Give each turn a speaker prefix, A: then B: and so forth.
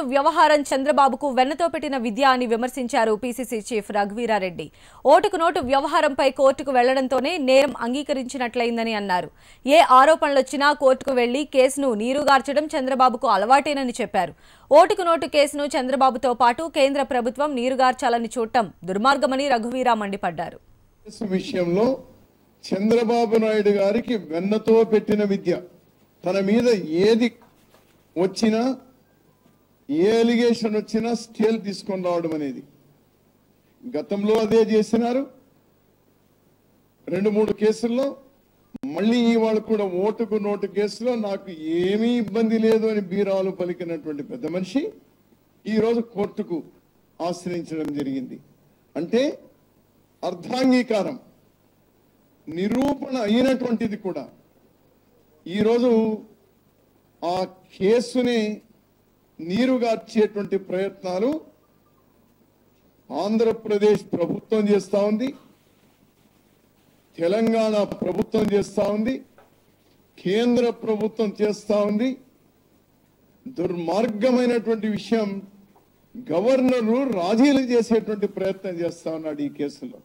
A: Note వ్యవహారం చంద్రబాబుకు వెన్నతో పెట్టిన విద్య అని విమర్శించారు పీసీసీ చీఫ్ రఘువీరారెడ్డి. ఓటుకు నోటు వ్యవహారంపై కోర్టుకు వెళ్లడంతోనే నేరం అంగీకరించినట్లయిందని అన్నారు. ఏ ఆరోపణలొచ్చినా కోర్టుకు వెళ్లి కేసును నీరుగార్చడం చంద్రబాబుకు అలవాటేనని చెప్పారు. ఓటుకు నోటు కేసును చంద్రబాబుతో పాటు కేంద్ర ప్రభుత్వం నీరుగార్చాలని చూడటం దుర్మార్గమని రఘువీరా మండిపడ్డారు.
B: విషయంలో చంద్రబాబు నాయుడు గారికి వెన్నతో పెట్టిన విద్య, తన మీద ఏది వచ్చినా ఏ అలిగేషన్ వచ్చినా స్టేల్ తీసుకొని రావడం అనేది గతంలో అదే చేసినారు. 2-3 కేసుల్లో మళ్ళీ ఇవాళ కూడా ఓటుకు నోటు కేసులో నాకు ఏమీ ఇబ్బంది లేదు అని బీరాలు పలికినటువంటి పెద్ద మనిషి ఈరోజు కోర్టుకు ఆశ్రయించడం జరిగింది. అంటే అర్ధాంగీకారం నిరూపణ అయినటువంటిది కూడా ఈరోజు ఆ కేసుని నీరుగార్చేటువంటి ప్రయత్నాలు ఆంధ్రప్రదేశ్ ప్రభుత్వం చేస్తా ఉంది, తెలంగాణ ప్రభుత్వం చేస్తా ఉంది, కేంద్ర ప్రభుత్వం చేస్తా ఉంది. దుర్మార్గమైనటువంటి విషయం, గవర్నరు రాజీలు చేసేటువంటి ప్రయత్నం చేస్తా ఉన్నాడు ఈ కేసులో.